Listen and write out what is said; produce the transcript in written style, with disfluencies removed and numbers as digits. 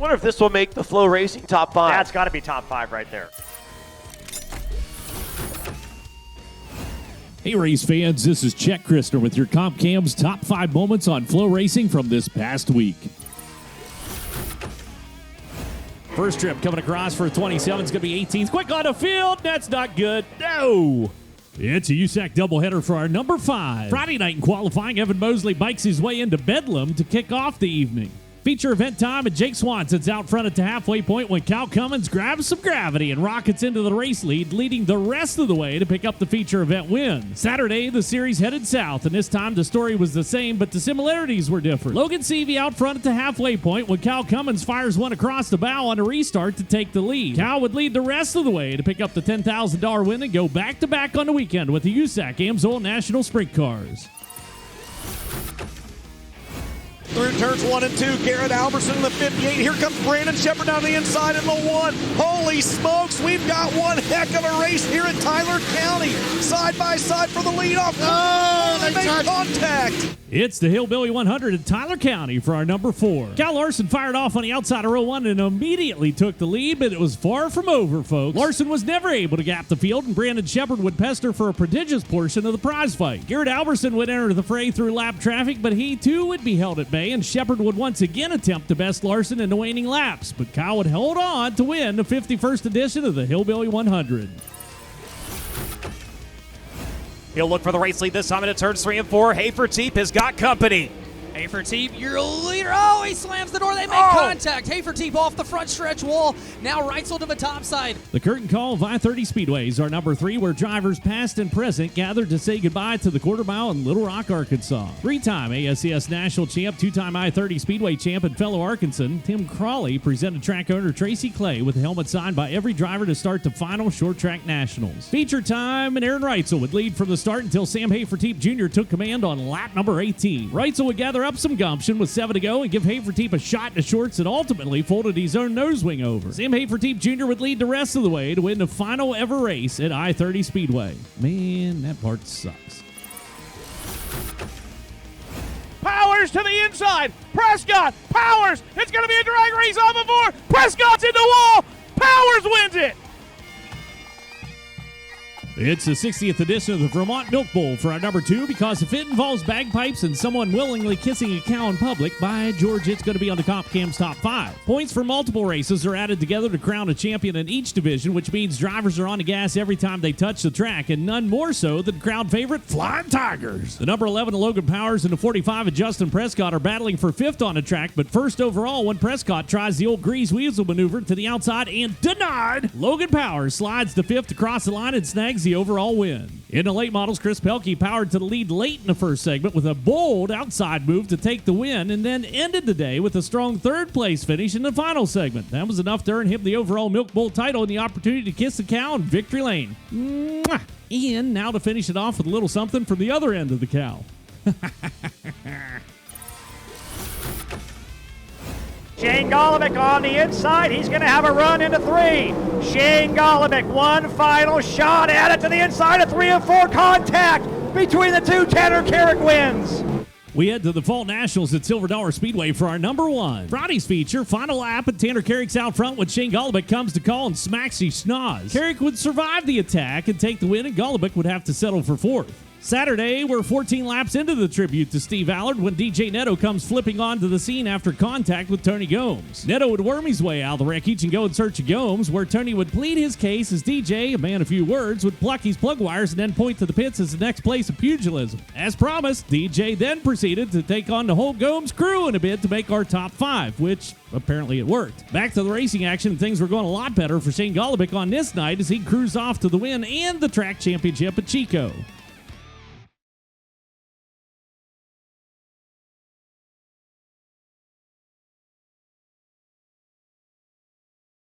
Wonder if this will make the FloRacing top 5. That's got to be top 5 right there. Hey race fans, this is Chet Christner with your Comp Cam's top 5 moments on FloRacing from this past week. First trip coming across for 27 is going to be 18th. Quick on the field. That's not good. No. It's a USAC doubleheader for our number 5. Friday night in qualifying, Evan Mosley bikes his way into Bedlam to kick off the evening. Feature event time, and Jake Swanson's out front at the halfway point when Cal Cummins grabs some gravity and rockets into the race lead, leading the rest of the way to pick up the feature event win. Saturday, the series headed south, and this time the story was the same, but the similarities were different. Logan Seavey out front at the halfway point when Cal Cummins fires one across the bow on a restart to take the lead. Cal would lead the rest of the way to pick up the $10,000 win and go back-to-back on the weekend with the USAC AMSOIL National Sprint Cars. Through turns 1 and 2, Garrett Alberson in the 58. Here comes Brandon Shepard down the inside in the 1. Holy smokes, we've got one heck of a race here at Tyler County. Side by side for the leadoff. Oh, they make contact. It's the Hillbilly 100 in Tyler County for our number 4. Cal Larson fired off on the outside of row 1 and immediately took the lead, but it was far from over, folks. Larson was never able to gap the field, and Brandon Shepard would pester for a prodigious portion of the prize fight. Garrett Alberson would enter the fray through lap traffic, but he too would be held at bay, and Shepard would once again attempt to best Larson in the waning laps, but Kyle would hold on to win the 51st edition of the Hillbilly 100. He'll look for the race lead this time into turns 3 and 4. Haferteep has got company. Haferteep, your leader. Oh, he slams the door. They make contact. Haferteep off the front stretch wall. Now Reitzel to the top side. The curtain call of I-30 Speedways are number 3, where drivers past and present gathered to say goodbye to the quarter mile in Little Rock, Arkansas. 3-time ASCS national champ, 2-time I-30 Speedway champ, and fellow Arkansan Tim Crawley presented track owner Tracy Clay with a helmet signed by every driver to start the final short track nationals. Feature time, and Aaron Reitzel would lead from the start until Sam Haferteep Jr. took command on lap number 18. Reitzel would gather up some gumption with 7 to go and give Haferteep a shot in the shorts and ultimately folded his own nose wing over. Sam Haferteep Jr. would lead the rest of the way to win the final ever race at I-30 Speedway. Man, that part sucks. Powers to the inside. Prescott. Powers. It's going to be a drag race off of 4. Prescott's in the wall. Powers wins it. It's the 60th edition of the Vermont Milk Bowl for our number 2, because if it involves bagpipes and someone willingly kissing a cow in public, by George, it's going to be on the Comp Cam's top 5. Points for multiple races are added together to crown a champion in each division, which means drivers are on the gas every time they touch the track, and none more so than crowd favorite Flying Tigers. The number 11 Logan Powers and the 45 of Justin Prescott are battling for 5th on the track, but first overall when Prescott tries the old grease weasel maneuver to the outside and denied, Logan Powers slides to 5th across the line and snags the overall win. In the late models, Chris Pelkey powered to the lead late in the first segment with a bold outside move to take the win, and then ended the day with a strong 3rd place finish in the final segment. That was enough to earn him the overall Milk Bowl title and the opportunity to kiss the cow in victory lane. Mwah! Ian, now to finish it off with a little something from the other end of the cow. Shane Golovic on the inside. He's going to have a run into 3. Shane Golovic, one final shot at it to the inside of 3 and 4. Contact between the two. Tanner Carrick wins. We head to the Fall Nationals at Silver Dollar Speedway for our number 1. Friday's feature, final lap, and Tanner Carrick's out front when Shane Golovic comes to call and smacks his schnoz. Carrick would survive the attack and take the win, and Golovic would have to settle for 4th. Saturday, we're 14 laps into the tribute to Steve Allard when DJ Neto comes flipping onto the scene after contact with Tony Gomes. Neto would worm his way out of the wreckage and go in search of Gomes, where Tony would plead his case as DJ, a man of few words, would pluck his plug wires and then point to the pits as the next place of pugilism. As promised, DJ then proceeded to take on the whole Gomes crew in a bid to make our top 5, which apparently it worked. Back to the racing action, things were going a lot better for Shane Golovic on this night as he cruised off to the win and the track championship at Chico.